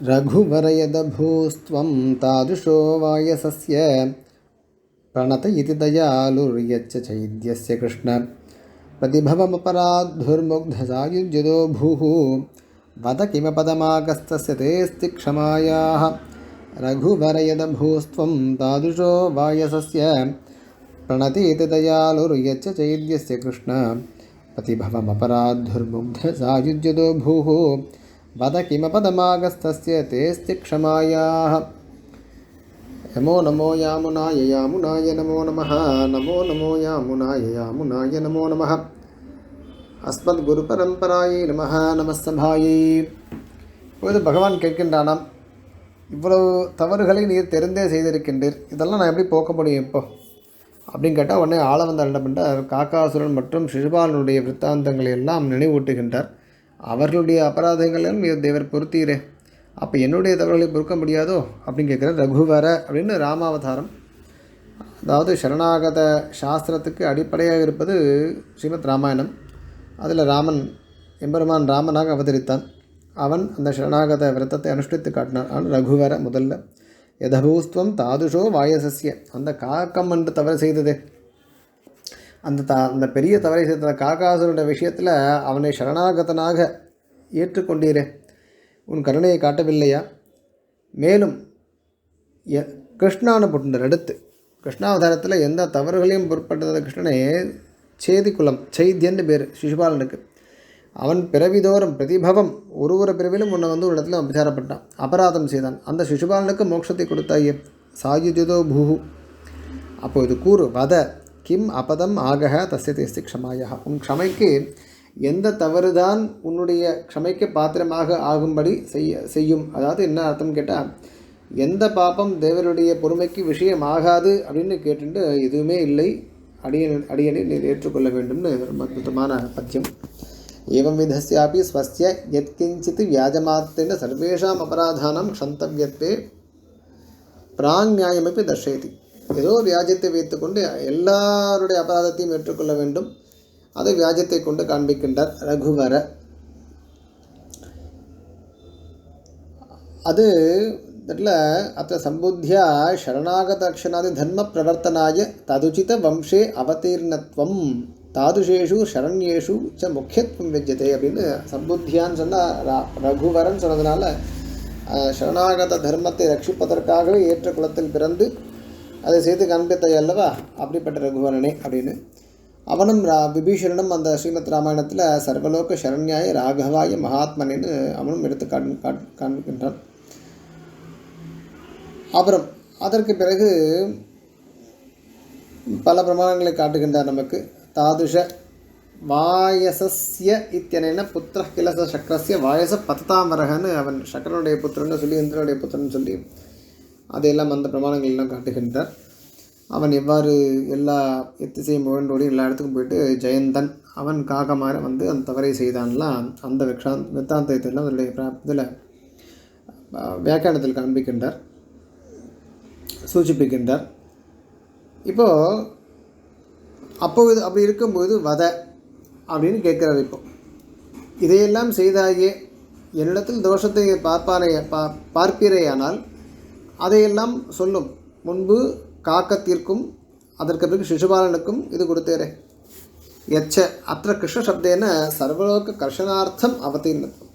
रघुवरयदभूस्त्वं तादृशो वायसस्य प्रणत इति दयालुर्यच्च चैद्यस्य कृष्ण प्रतिभवमपराधुर्मुग्धसायुज्यदो भूः वद किमपदमागस्तस्य तेऽस्ति क्षमायाः रघुवरयदभूस्त्वं तादृशो वायसस्य प्रणत इति दयालुर्यच्च चैद्यस्य कृष्ण प्रतिभवमपराधुर्मुग्धसायुज्यदो भूः वद किमपदमागस्तस्य तेऽस्ति क्षमायाः नमो नमो यामुनाय यामुनाय नमो नमः नमो नमो यामुनाय यामुनाय नमो नमः अस्मद्गुरुपरम्परायै नमः நமஸ்தபாயை. இப்போது பகவான் கேட்கின்றானாம், இவ்வளவு தவறுகளை நீர் தெரிந்தே செய்திருக்கின்றீர், இதெல்லாம் நான் எப்படி போக்க முடியும் இப்போ அப்படின்னு கேட்டால் உடனே ஆள வந்து என்ன பண்ணுறார், காக்காசுரன் மற்றும் சிசுபாலனுடைய விற்த்தாந்தங்களை எல்லாம் நினைவூட்டுகின்றார். அவர்களுடைய அபராதங்களையும் தேவர் பொறுத்தீரே, அப்போ என்னுடைய தவறுகளை பொறுக்க முடியாதோ அப்படின்னு கேட்குறார். ரகுவர அப்படின்னு ராமாவதாரம், அதாவது சரணாகத சாஸ்திரத்துக்கு அடிப்படையாக இருப்பது ஸ்ரீமத் ராமாயணம். அதில் ராமன் எம்பெருமான் ராமனாக அவதரித்தான். அவன் அந்த சரணாகத விரதத்தை அனுஷ்டித்து காட்டினான். ஆனால் ரகுவர முதல்ல யதபூஸ்துவம் தாதுஷோ வாயசஸ்ய, அந்த காக்கம் என்று தவறு செய்ததே, அந்த பெரிய தவறை செய்த காக்காசுரனுடைய விஷயத்தில் அவனை சரணாகதனாக ஏற்றுக்கொண்டீரே, உன் கருணையை காட்டவில்லையா? மேலும் கிருஷ்ணான புட்டர் அடுத்து கிருஷ்ணாவதாரத்தில் எந்த தவறுகளையும் பொருட்பட்டத கிருஷ்ணனே சேதிக்குலம் சைத்தியன்னு பேர் சிசுபாலனுக்கு. அவன் பிறவிதோறும் பிரதிபவம் ஒரு பிறவிலும் உன்னை வந்து ஒரு இடத்துல விசாரப்பட்டான், அபராதம் செய்தான். அந்த சிசுபாலனுக்கு மோட்சத்தை கொடுத்தாயே, சாயுஜதோ பூஹு. அப்போது கூறு வத கிம் அபதம் ஆகஹ தஸ்ய தேஸ்தி க்ஷமாயா, உன் க்ஷமைக்கு எந்த தவறுதான் உன்னுடைய க்ஷமைக்கு பாத்திரமாக ஆகும்படி செய்யும். அதாவது என்ன அர்த்தம் கேட்டால், எந்த பாப்பம் தேவருடைய பொறுமைக்கு விஷயம் ஆகாது அப்படின்னு கேட்டுட்டு எதுவுமே இல்லை, அடியனை நீர் ஏற்றுக்கொள்ள வேண்டும்னு ரொம்ப அற்புதமான பத்தியம். ஏவம் விதஸ்யாபி ஸ்வஸ்ய யத்கிஞ்சித் வியாஜமாத்திரேன சர்வேஷாம் அபராதானாம் க்ஷந்தவ்யத்வே பிராங்நியாயமப்பி தர்ஷயதி. ஏதோ வியாஜத்தை வைத்துக்கொண்டு எல்லாருடைய அபராதத்தையும் ஏற்றுக்கொள்ள வேண்டும், அதை வியாஜத்தை கொண்டு காண்பிக்கின்றார் ரகுவர. அது இதில் அத்த சம்புத்தியா சரணாகதக்ஷணாதி தர்ம பிரவர்த்தனாய ததுச்சித வம்சே அவதீர்ணத்வம் தாதுஷேஷு சரண்யேஷு ச முக்கியத்துவம் வெஜ்ஜதே அப்படின்னு சம்புத்தியான்னு சொன்னால் ரகுவரன் சொன்னதுனால சரணாகத தர்மத்தை ரட்சிப்பதற்காகவே ஏற்ற குலத்தில் பிறந்து அதை செய்து காண்பித்தாய் அல்லவா, அப்படிப்பட்ட ரகுவரனே அப்படின்னு. அவனும் விபீஷணனும் அந்த ஸ்ரீமத் ராமாயணத்தில் சர்வலோக சரண்யாய ராகவாய மகாத்மனேன்னு அவனும் எடுத்து காண்பிக்கின்றான். அப்புறம் அதற்கு பிறகு பல பிரமாணங்களை காட்டுகின்றார் நமக்கு. தாதுஷ வாயசஸ்ய இத்தியனேன புத்திர கிலச சக்கரஸ்ய வாயச பததாமரகன்னு அவன் சக்கரனுடைய புத்திரன்னு சொல்லி இந்திரனுடைய புத்திரன்னு சொல்லி அதையெல்லாம் அந்த பிரமாணங்கள் எல்லாம் காட்டுகின்றார். அவன் எவ்வாறு எல்லா எத்திசையும் முழண்டோடி எல்லா இடத்துக்கும் போயிட்டு ஜெயந்தன் அவன் காகமாக வந்து அந்த தவறை செய்தான்லாம் அந்த வித்தாந்தத்தையெல்லாம் அதனுடைய இதில் வியாக்கியானத்தில் காண்பிக்கின்றார், சூச்சிப்பிக்கின்றார். அப்போது அப்படி இருக்கும்போது வத அப்படின்னு கேட்குறார். இப்போ இதையெல்லாம் செய்தாயே, என்னிடத்தில் தோஷத்தை பார்ப்பீரேயானால் அதையெல்லாம் சொல்லும். முன்பு காக்கத்திற்கும் அதற்கு பிறகு சிசுபாலனுக்கும் இது கொடுத்தேரே. யச்ச அத்த கிருஷ்ணசப்தேன சர்வலோக கர்ஷனார்த்தம் அவதீர்ணத்வம்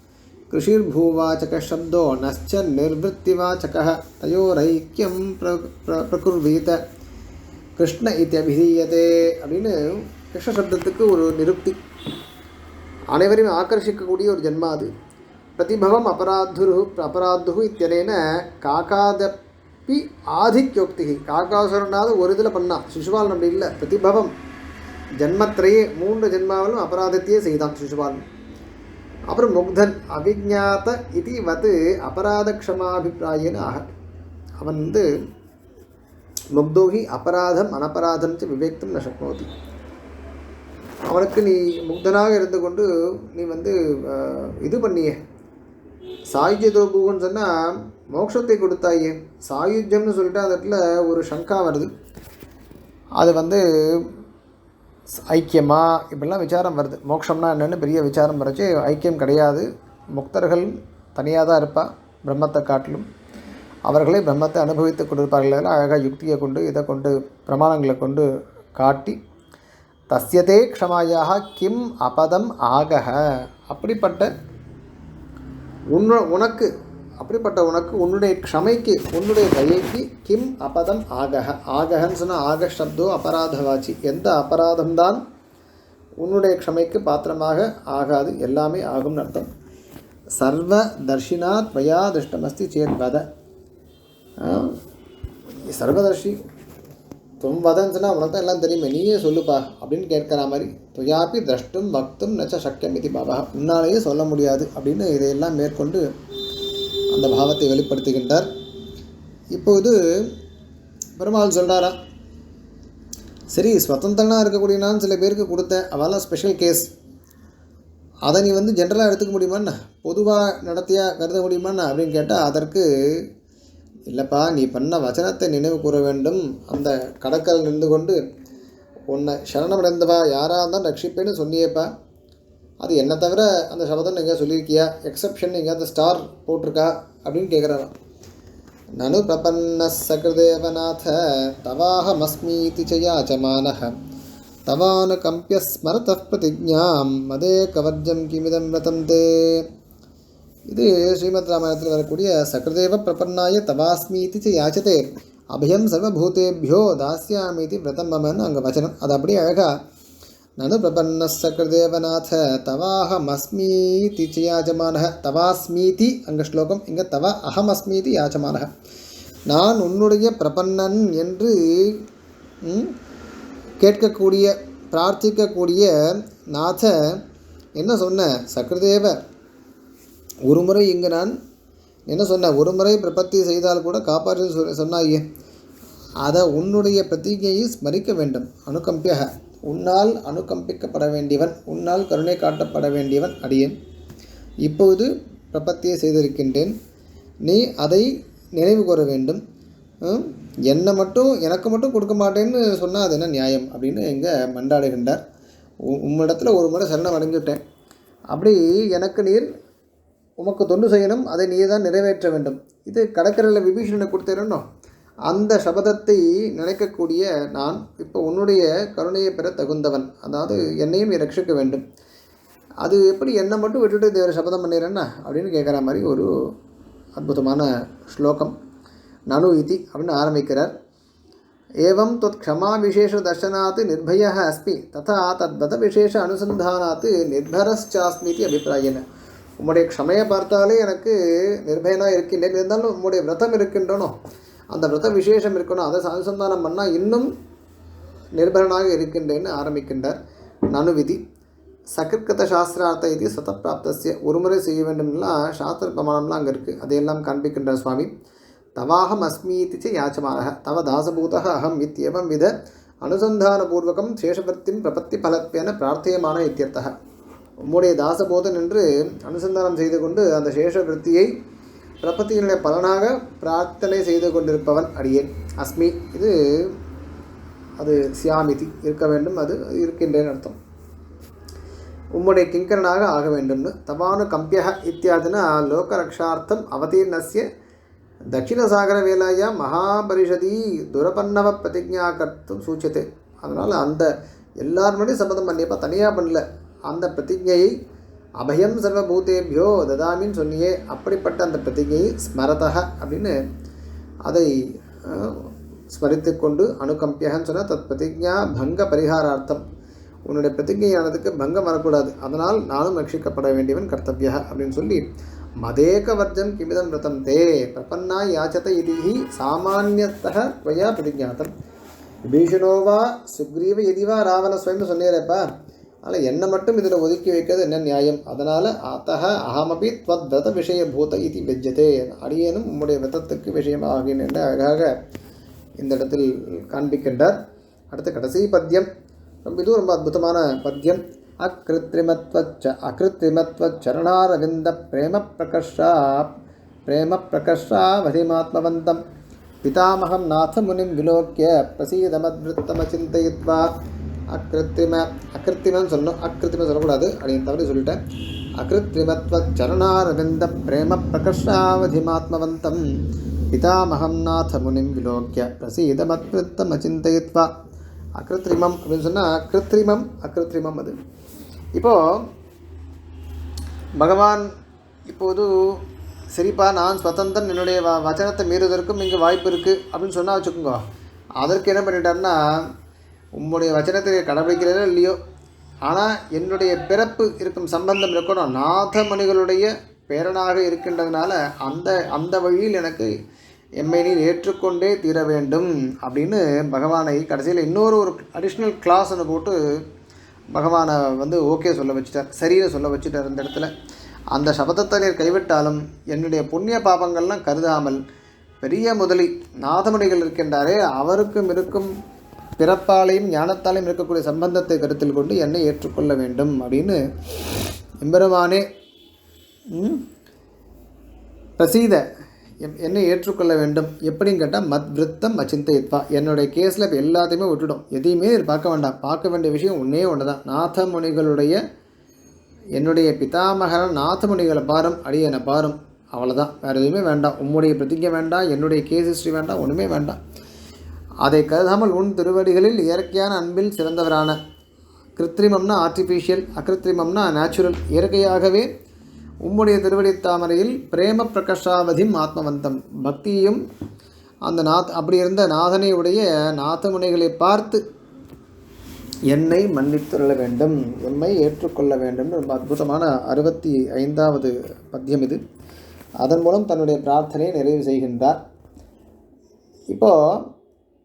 கிருஷிர்பூவாச்சக சப்தோ நச்ச நிர்வத்திவாச்சக தயோரைக்கியம் பிரகுர்வீத கிருஷ்ண இத்தியபிதீயதே அப்படின்னு கிருஷ்ணசப்தத்துக்கு ஒரு நிருப்தி. அனைவரையும் ஆக்கர்ஷிக்கக்கூடிய ஒரு ஜென்மா அது. பிரதிபவம் அபராது இத்தியனேன காக்காதப்பி ஆதிக்யோக்தி. காக்காசுரனாவது ஒரு இதில் பண்ணான், சிசுபாலன் அப்படி இல்லை. பிரதிபவம் ஜென்மத்திரையே 3 ஜென்மாவிலும் அபராதத்தையே செய்தான் சிசுபாலன். அப்புறம் முக்தன் அவிஜாத்த இது வது அபராத க்ஷமாபிப்பிராயேன ஆக. அவன் வந்து முக்தோகி அபராதம் அனபராதம் விவேக்தம் ந சக்னோதி. அவனுக்கு நீ முக்தனாக இருந்து கொண்டு நீ வந்து இது பண்ணியே, சாயுஜ்யதோபுன்னு சொன்னால் மோட்சத்தை கொடுத்தாயே. சாயுஜ்யம்னு சொல்லிட்டு அந்த இடத்துல ஒரு சங்கா வருது, அது வந்து ஐக்கியமா இப்படிலாம் விசாரம் வருது. மோட்சம்னா என்னென்னு பெரிய விசாரம் வரைச்சி ஐக்கியம் கிடையாது, முக்தர்கள் தனியாக தான் இருப்பா, பிரம்மத்தை காட்டிலும் அவர்களே பிரம்மத்தை அனுபவித்துக் கொண்டிருப்பார்கள். அழகாக யுக்தியை கொண்டு இதை கொண்டு பிரமாணங்களை கொண்டு காட்டி தஸ்யதே க்ஷமாயாக கிம் அபதம் ஆகஹ, அப்படிப்பட்ட உனக்கு உன்னுடைய க்ஷமைக்கு உன்னுடைய தயைக்கு கிம் அபதம் ஆகஹ. ஆகஹன்னு சொன்னால் ஆக சப்தோ அபராதவாச்சி, எந்த அபராதம்தான் உன்னுடைய க்ஷமைக்கு பாத்திரமாக ஆகாது, எல்லாமே ஆகும்னு அர்த்தம். சர்வ தர்ஷினா துவயா திருஷ்டமஸ்தி சேத் வத. சர்வதர்ஷி துவம் வதன்னு சொன்னால் உனக்கு தான் எல்லாம் தெரியுமே, நீயே சொல்லுப்பா அப்படின்னு கேட்குற மாதிரி. துவயாப்பி திரஷ்டும் வக்தும் நச்ச சக்கியம் இது பாபா, உன்னாலேயே சொல்ல முடியாது அப்படின்னு இதையெல்லாம் மேற்கொண்டு அந்த பாவத்தை வெளிப்படுத்துகின்றார். இப்போது பெருமாள் சொல்கிறாரா, சரி ஸ்வதந்திரனாக இருக்கக்கூடிய நான் சில பேருக்கு கொடுத்தேன், அவெல்லாம் ஸ்பெஷல் கேஸ், அதை நீ ஜென்ரலாக எடுத்துக்க முடியுமாண்ணா, பொதுவாக நடத்தியாக கருத முடியுமாண்ணா அப்படின்னு கேட்டால், அதற்கு இல்லைப்பா நீ பண்ண வச்சனத்தை நினைவு கூற வேண்டும். அந்த கடற்கல் நின்று கொண்டு உன்னை சரணமடைந்தவா யாராக இருந்தால் ரட்சிப்பேன்னு சொன்னியேப்பா, அது என்ன தவிர அந்த சபதம் எங்கேயா சொல்லியிருக்கியா, எக்ஸப்ஷன் எங்கேயாவது ஸ்டார் போட்டிருக்கா அப்படின்னு கேட்குறாராம். நனு பிரபன்ன சகிருதேவநாத தவாஹமஸ்மீதி சயாச்சமானஹ தவானு கம்பிய ஸ்மரத பிரதிஜாம் மதே கவர்ஜம் கிமிதம் விரதம் தே. இது ஸ்ரீமத் ராமாயணத்தில் வரக்கூடிய சகிருதேவ பிரபன்னாய தவாஸ்மீதி யாச்சதே அபயம் சர்வபூதேபியோ தாஸ்யாமீதி விரதம் மமன்னு அங்கே வச்சனம். அது அப்படியே அழகாக நனு பிரபன்ன சகிருதேவநாத தவாஹமஸ்மீதி யாச்சமானஹ, தவாஸ்மீதி அங்கே ஸ்லோகம், இங்கே தவ அகமஸ்மீதி யாச்சமானஹ, நான் உன்னுடைய பிரபன்னன் என்று கேட்கக்கூடிய பிரார்த்திக்கக்கூடிய நாத என்ன சொன்ன, சகிருதேவ ஒரு முறை இங்கே நான் என்ன சொன்னேன், ஒரு முறை பிரபத்தி செய்தால் கூட காப்பாற்று சொன்னாயே, அதை உன்னுடைய பிரதிஜையை ஸ்மரிக்க வேண்டும். அனுகம்பியாக, உன்னால் அனுகம்பிக்கப்பட வேண்டியவன், உன்னால் கருணை காட்டப்பட வேண்டியவன் அடியேன். இப்போது பிரபத்தியை செய்திருக்கின்றேன், நீ அதை நினைவு கூற வேண்டும். எனக்கு மட்டும் கொடுக்க மாட்டேன்னு சொன்னால் அது என்ன நியாயம் அப்படின்னு இங்கே மண்டாடுகின்றார். உம்மிடத்தில் ஒரு முறை சரணம் அடைஞ்சுட்டேன், அப்படி எனக்கு நீர் உமக்கு தொண்டு செய்யணும், அதை நீ தான் நிறைவேற்ற வேண்டும். இது கடற்கரையில் விபீஷணனை கொடுத்தேனோ அந்த சபதத்தை நினைக்கக்கூடிய நான் இப்போ உன்னுடைய கருணையை பெற தகுந்தவன், அதாவது என்னையும் நீ ரட்சிக்க வேண்டும். அது எப்படி என்னை மட்டும் விட்டுட்டு தேவரை சபதம் பண்ணிடுறேன்னா அப்படின்னு கேட்குற மாதிரி ஒரு அற்புதமான ஸ்லோகம். நனு இதி அப்படின்னு ஆரம்பிக்கிறார். ஏவம் தொத் க்ஷமா விசேஷ தர்ஷனாத் நிர்பய அஸ்மி ததா தத்வத விசேஷ அனுசந்தானாத் நிர்பரஸ்சாஸ்மிதி அபிப்பிராயன. உம்முடைய க்ஷமையை பார்த்தாலே எனக்கு நிர்பயனாக இருக்கின்றேன், இருந்தாலும் உம்முடைய விரதம் இருக்கின்றனோ அந்த விரத விசேஷம் இருக்கணும், அதை அனுசந்தானம் பண்ணால் இன்னும் நிர்பரனாக இருக்கின்றேன்னு ஆரம்பிக்கின்றார். நனு விதி சகிருத்த சாஸ்திரார்த்த இது சதப்பிராப்தஸ்ய, ஒரு முறை செய்ய வேண்டும்லாம் சாஸ்திர பிரமாணம்லாம் அங்கே இருக்குது, அதையெல்லாம் காண்பிக்கின்றார் சுவாமி. தவாஹம் அஸ்மீதி ச யாச்சமானஹ தவ தாசபூதः அகம் இத்யேவம் வித அனுசந்தானபூர்வகம் சேஷவர்த்திம் பிரபத்தி பலத்வேன பிரார்த்தியமான இத்தியர்த்தः. உம்முடைய தாசபோதன் என்று அனுசந்தானம் செய்து கொண்டு அந்த சேஷவர்த்தியை பிரபத்தியினுடைய பலனாக பிரார்த்தனை செய்து கொண்டிருப்பவன் அடியேன். அஸ்மி இது அது சியாமிதி இருக்க வேண்டும், அது இருக்கின்றேன்னு அர்த்தம். உம்முடைய கிங்கரனாக ஆக வேண்டும்னு. தவானு கம்பிய இத்தியாதினா லோகரக்ஷார்த்தம் அவதீர்ணஸ்ய தட்சிணசாகர வேலாயா மகாபரிஷதி துரபன்னவ பிரதிஜா கர்த்தும் சூச்சத்தை. அதனால் அந்த எல்லார் முன்னாடியும் சம்மதம் பண்ணியப்பா, தனியாக பண்ணல, அந்த பிரதிஜையை அபயம் சர்வபூதேபியோ ததாமின்னு சொன்னியே, அப்படிப்பட்ட அந்த பிரதிஜையை ஸ்மரதக அப்படின்னு அதை ஸ்மரித்து கொண்டு அனுகம்பியகன்னு சொன்னால் தத் பிரதிஜா பங்க பரிகாரார்த்தம், உன்னுடைய பிரதிஜையானதுக்கு பங்கம் வரக்கூடாது, அதனால் நானும் ரட்சிக்கப்பட வேண்டியவன் கர்த்தவியா அப்படின்னு சொல்லி மதேக வர்ஜம் கிமிதம் விரதம் தே பிரபன்னா யாச்சத இதிஹி சாமானியத்தः त्वया பிரதிஜாத்தம். விபீஷணோவா சுக்ரீவ எதிவா ராவண ஸ்வயம்னு சொன்னீரப்பா, அதனால் என்னை மட்டும் இதில் ஒதுக்கி வைக்கிறது என்ன நியாயம், அதனால் அத்தः அகமபி त्वद् விரத விஷயபூத இது வெஜ்ஜதே, அடியேனும் உம்முடைய விரதத்துக்கு விஷயமாகின் என்று அழகாக இந்த இடத்தில் காண்பிக்கின்றார். அடுத்த கடைசி பத்தியம், இதுவும் ரொம்ப அற்புதமான பத்தியம். அகிருத்திமத்வச்சரணாரவிந்த பிரேம பிரகர்ஷா வதிமாத்மவந்தம் பிதாமகம் நாதமுனிம் விலோக்கிய பிரசீதமத்விருத்தமச்சிந்தயித்வா. அக்கிருத்திமன்னு சொல்லணும், அக்கிருத்திம சொல்லக்கூடாது அப்படின்னு தவறி சொல்லிட்டேன். அகிருத்ரிமத்வச்சரணாரவிந்த பிரேம பிரகர்ஷாவதிமாத்மவந்தம் பிதாமகம் நாத முனிம் விலோக்கிய பிரசீதமத்விருத்தம் அச்சிந்தயித்வா. அகிருத்ரிமம் அப்படின்னு சொன்னால் கிருத்ரிமம் அகிருத்ரிமம். அது இப்போது பகவான் இப்போது சரிப்பா நான் ஸ்வதந்திரன், என்னுடைய வச்சனத்தை மீறுவதற்கும் இங்கே வாய்ப்பு இருக்குது அப்படின்னு சொன்னால் வச்சுக்கோங்க. அதற்கு என்ன பண்ணிட்டாருன்னா, உம்முடைய வச்சனத்தை கடைபிடிக்கிறதோ இல்லையோ, ஆனால் என்னுடைய பிறப்பு இருக்கும் சம்பந்தம் இருக்கணும், நாதமணிகளுடைய பேரனாக இருக்கின்றதுனால அந்த வழியில் எனக்கு எம்மை நீர் ஏற்றுக்கொண்டே தீர வேண்டும் அப்படின்னு பகவானை கடைசியில் இன்னொரு அடிஷ்னல் கிளாஸ் ஒன்று போட்டு பகவானை ஓகே சொல்ல வச்சுட்டார், சரின்னு சொல்ல வச்சுட்டார். அந்த இடத்துல அந்த சபதத்தை நீர் கைவிட்டாலும் என்னுடைய புண்ணிய பாபங்கள்லாம் கருதாமல் பெரிய முதலி நாதமணிகள் இருக்கின்றாரே அவருக்கும் இருக்கும் பிறப்பாலையும் ஞானத்தாலையும் இருக்கக்கூடிய சம்பந்தத்தை கருத்தில் கொண்டு என்னை ஏற்றுக்கொள்ள வேண்டும் அப்படின்னு எம்பெருமானே பிரசீத என்னை ஏற்றுக்கொள்ள வேண்டும். எப்படின்னு கேட்டால் மத்விருத்தம் அச்சிந்தயித்வா. என்னுடைய கேஸில் இப்போ எல்லாத்தையுமே விட்டுடும், எதையுமே பார்க்க வேண்டாம். பார்க்க வேண்டிய விஷயம் ஒன்றே ஒன்று தான், நாதமுனிகளுடைய என்னுடைய பிதாமகர நாதமுனிகளை பாரும், அடியனை பாரும், அவ்வளோதான். வேறு எதுவுமே வேண்டாம். உம்முடைய பிரதிஜை வேண்டாம், என்னுடைய கேஸ் ஹிஸ்ட்ரி வேண்டாம், ஒன்றுமே வேண்டாம். அதை கருதாமல் உன் திருவடிகளில் இயற்கையான அன்பில் சிறந்தவரான, கிருத்திரிமம்னா ஆர்டிஃபிஷியல், அகிருத்திரிமம்னா நேச்சுரல், இயற்கையாகவே உம்முடைய திருவடி தாமரையில் பிரேம பிரகர்ஷாவதிம் ஆத்மவந்தம், பக்தியும் அந்த அப்படி இருந்த நாதனையுடைய நாதமுனைகளை பார்த்து என்னை மன்னித்துள்ள வேண்டும், எம்மை ஏற்றுக்கொள்ள வேண்டும். ரொம்ப அற்புதமான 65வது பத்தியம் இது. அதன் மூலம் தன்னுடைய பிரார்த்தனையை நிறைவு செய்கின்றார். இப்போ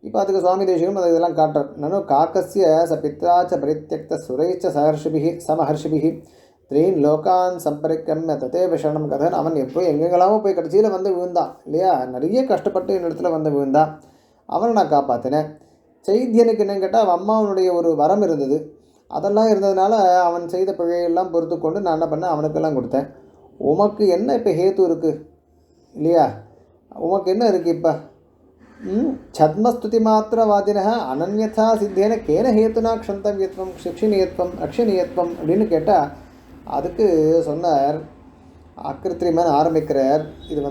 அதுக்கு சுவாமி தேசிகரும் அதை இதெல்லாம் காட்டுறார். நானும் காக்கசிய ச பித்ராச்ச பரித்தியக்த சுரைச்ச சமஹர்ஷிபிகி த்ரீன் லோகான் சம்பரிக்கம்ய ததேவ சரணம் கதன். அவன் எங்கெங்கெல்லாமோ போய் கடைசியில் விழுந்தான் இல்லையா, நிறைய கஷ்டப்பட்டு என்னிடத்துல விழுந்தான், அவனை நான் காப்பாற்றினேன். சைத்தியனுக்கு என்னன்னு கேட்டால் அவன் அம்மாவனுடைய ஒரு வரம் இருந்தது, அதெல்லாம் இருந்ததுனால அவன் செய்த பிழையெல்லாம் பொறுத்து கொண்டு நான் என்ன பண்ணேன், அவனுக்கெல்லாம் கொடுத்தேன். உமக்கு என்ன இப்போ ஹேத்து இருக்குது இல்லையா, உமக்கு என்ன இருக்குது இப்போ? சத்மஸ்துதி மாத்திரவாதின அனன்யதா சித்தேன கேன ஹேத்துனா க்ஷந்தவியத்வம் சிக்ஷினியத்வம் அக்ஷினியத்வம் அப்படின்னு கேட்டால் அதுக்கு சொன்னார். அக்கிருத்திரிமன் ஆரம்பிக்கிறார். இது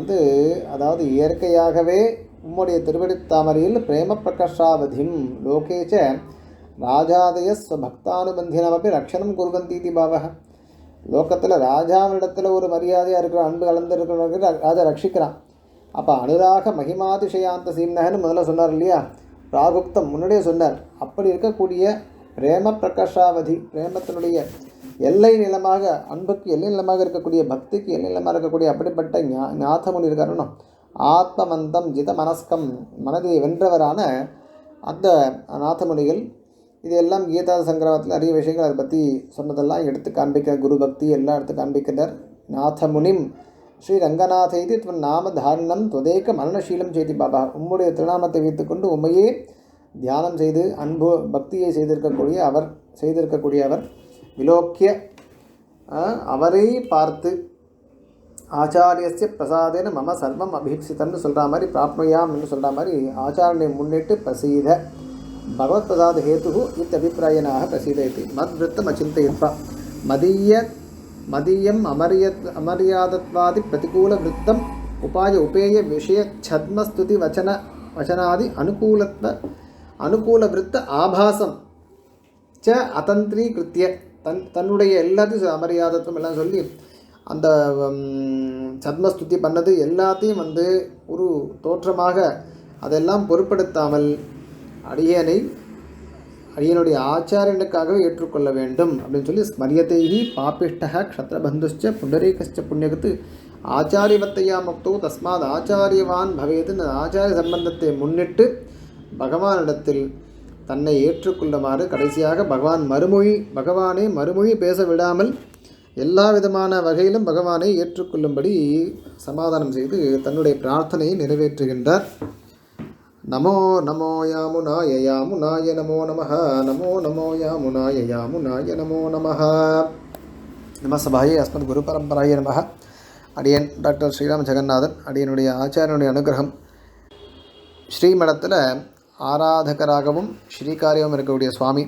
அதாவது இயற்கையாகவே உம்முடைய திருவடி தாமரையில் பிரேம பிரகர்ஷாவதிம் லோகேச்ச ராஜாதய ஸ்வபக்தானுபந்தினமப்பி ரக்ஷணம் குர்வந்தீதி பாவக. லோகத்தில் ராஜாவினிடத்தில் ஒரு மரியாதையாக இருக்கிற அன்பு கலந்து இருக்கிறவங்க ராஜா ரட்சிக்கிறான். அப்போ அனுராக மகிமாதிஷயாந்த சீம்னகன்னு முதல்ல சொன்னார் இல்லையா, பிராகுப்தம் முன்னாடியே சொன்னார். அப்படி இருக்கக்கூடிய பிரேம பிரகர்ஷாவதி, பிரேமத்தினுடைய எல்லை நிலமாக, அன்புக்கு எல்லை நிலமாக இருக்கக்கூடிய, பக்திக்கு எல்லை நிலமாக இருக்கக்கூடிய அப்படிப்பட்ட ஞாதமுனி இருக்காருன்னு ஆத்மவந்தம் ஜித மனஸ்கம், மனதை வென்றவரான அந்த நாதமுனிகள். இதெல்லாம் கீதா சங்கிரகத்தில் நிறைய விஷயங்கள் அதை பற்றி சொன்னதெல்லாம் எடுத்து காண்பிக்க, குரு பக்தி எல்லாம் எடுத்து காண்பிக்கின்றார். நாதமுனிம் ஸ்ரீ ரங்கநாத இது துவன் நாம தாரணம் துவதேக மரணசீலம் செய்தி பாபா. உம்முடைய திருநாமத்தை வைத்துக்கொண்டு உண்மையே தியானம் செய்து அன்பு பக்தியை செய்திருக்கக்கூடிய அவர் விலோக்கிய அவரை பார்த்து ஆச்சாரியஸ்ய பிரசாதேன மம சர்வம் அபீப்சிதம்னு சொல்கிற மாதிரி, பிராப்னுயாம்னு சொல்கிற மாதிரி ஆச்சாரனை முன்னிட்டு பிரசீத பகவத் பிரசாத ஹேத்து இத்தபிப்பிராயனாக பிரசீதயதி மத்விருத்தம் அச்சிந்தயித்வா. மதியம் அமரியாதத்வாதி பிரதிகூல விருத்தம் உபேய விஷய சத்மஸ்துதி வச்சனாதி அனுகூல விருத்த ஆபாசம் ச அதந்திரீகிருத்திய தன்னுடைய எல்லாத்தையும் அமரியாதத்துவம் எல்லாம் சொல்லி அந்த சத்மஸ்துதி பண்ணது எல்லாத்தையும் ஒரு தோற்றமாக அதெல்லாம் பொருட்படுத்தாமல் அடியனுடைய ஆச்சாரியனுக்காகவே ஏற்றுக்கொள்ள வேண்டும் அப்படின்னு சொல்லி ஸ்மரியத்தைஹி பாபிஷ்டஹ க்ஷத்ரபந்துஷ்ச புண்டரீகஸ்ச புண்ணியகத்து ஆச்சாரியவத்தையா முக்தோ தஸ்மாத் ஆச்சாரியவான் பவேதுன்னு ஆச்சாரிய சம்பந்தத்தை முன்னிட்டு பகவானிடத்தில் தன்னை ஏற்றுக்கொள்ளுமாறு கடைசியாக பகவானே மறுமொழி பேச விடாமல் எல்லா விதமான வகையிலும் பகவானை ஏற்றுக்கொள்ளும்படி சமாதானம் செய்து தன்னுடைய பிரார்த்தனையை நிறைவேற்றுகின்றார். நமோ நமோ யாமுனாய யாமுனாய நமோ நமஹ நமோ நமோ யாமுனாய யாமுனாய நமோ நமஹ. நமசபாயே அஸ்மத் குரு பரம்பராய நமஹ. அடியன் டாக்டர் ஸ்ரீராம் ஜெகநாதன். அடியனுடைய ஆச்சாரியனுடைய அனுகிரகம், ஸ்ரீமடத்தில் ஆராதகராகவும் ஸ்ரீகாரியவும் இருக்கக்கூடிய சுவாமி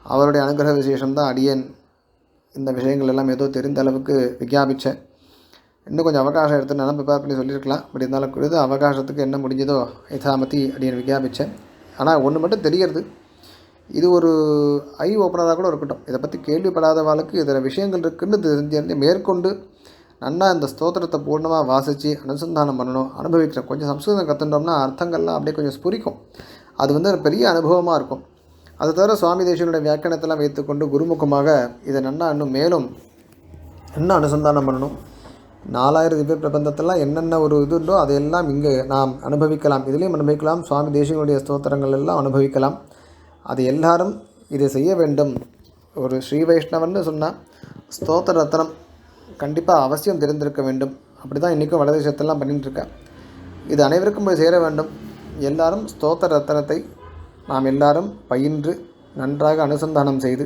அவருடைய அனுகிரக விசேஷம்தான் அடியன் இந்த விஷயங்கள் எல்லாம் ஏதோ தெரிந்த அளவுக்கு விஞ்ஞாபித்தேன். இன்னும் கொஞ்சம் அவகாசம் எடுத்து நான் ப்ரிப்பேர் பண்ணி சொல்லியிருக்கலாம். பட் இருந்தாலும் குறித்து அவகாசத்துக்கு என்ன முடிஞ்சதோ யதாமதி அப்படின்னு விஞ்ஞாபித்தேன். ஆனால் ஒன்று மட்டும் தெரியறது, இது ஒரு ஐ ஓப்பனராக கூட இருக்கட்டும். இதை பற்றி கேள்விப்படாதவாளுக்கு இதில் விஷயங்கள் இருக்குன்னு தெரிஞ்சு மேற்கொண்டு நன்னா இந்த ஸ்தோத்திரத்தை பூர்ணமாக வாசித்து அனுசந்தானம் பண்ணணும், அனுபவிக்கிறோம். கொஞ்சம் சம்ஸ்கிருதம் கற்றுட்டோம்னா அர்த்தங்கள்லாம் அப்படியே கொஞ்சம் ஸ்புரிக்கும். அது வந்து ஒரு பெரிய அனுபவமாக இருக்கும். அது தவிர சுவாமி தேசிகனுடைய வியாக்கியானத்தெல்லாம் வைத்துக்கொண்டு குருமுகமாக இதை நன்னா இன்னும் மேலும் இன்னும் அனுசந்தானம் பண்ணணும். 4000 திவ்ய பிரபந்தத்தெல்லாம் என்னென்ன ஒரு இது உண்டோ அதையெல்லாம் இங்கே நாம் அனுபவிக்கலாம், இதுலேயும் அனுபவிக்கலாம். சுவாமி தேசிகனுடைய ஸ்தோத்திரங்கள் எல்லாம் அனுபவிக்கலாம். அது எல்லாரும் இதை செய்ய வேண்டும். ஒரு ஸ்ரீ வைஷ்ணவன்னு சொன்னால் ஸ்தோத்திர ரத்னம் கண்டிப்பாக அவசியம் தெரிந்திருக்க வேண்டும். அப்படி தான் இன்றைக்கும் வடதேசத்தெல்லாம் பண்ணிகிட்ருக்கேன். இது அனைவருக்கும் போய் சேர வேண்டும். எல்லாரும் ஸ்தோத்திர ரத்னத்தை நாம் எல்லாரும் பயின்று நன்றாக அனுசந்தானம் செய்து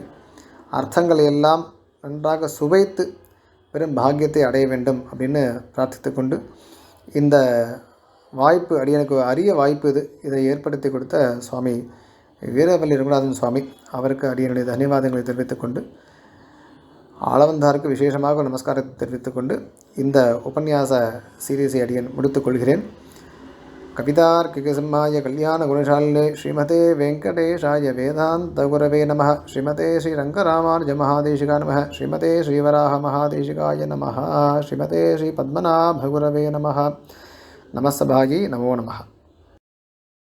அர்த்தங்களை எல்லாம் நன்றாக சுவைத்து பெரும் பாக்கியத்தை அடைய வேண்டும் அப்படின்னு பிரார்த்தித்து கொண்டு, இந்த வாய்ப்பு அடியனுக்கு அரிய வாய்ப்பு இதை ஏற்படுத்தி கொடுத்த சுவாமி வீரவல்லி ரகுநாதன் சுவாமி அவருக்கு அடியனுடைய தன்யவாதங்களை தெரிவித்துக்கொண்டு, ஆளவந்தாருக்கு விசேஷமாக நமஸ்காரத்தை தெரிவித்துக்கொண்டு இந்த உபன்யாச சீரீஸை அடியன் முடித்துக்கொள்கிறேன். கவிதார்க்கிகசிம்மாய கல்யாண குணசாலினே ஸ்ரீமதே வெங்கடேஷாய வேதாந்த குரவே நமः. ஸ்ரீமதே ஸ்ரீரங்கராமானுஜ மகாதேசிகா நமः. ஸ்ரீமதே ஸ்ரீவராக மகாதேசிகாய நமः. ஸ்ரீமதே ஸ்ரீ பத்மநாப குரவே நமः. நமஸ்தபாயி நமோ நமः.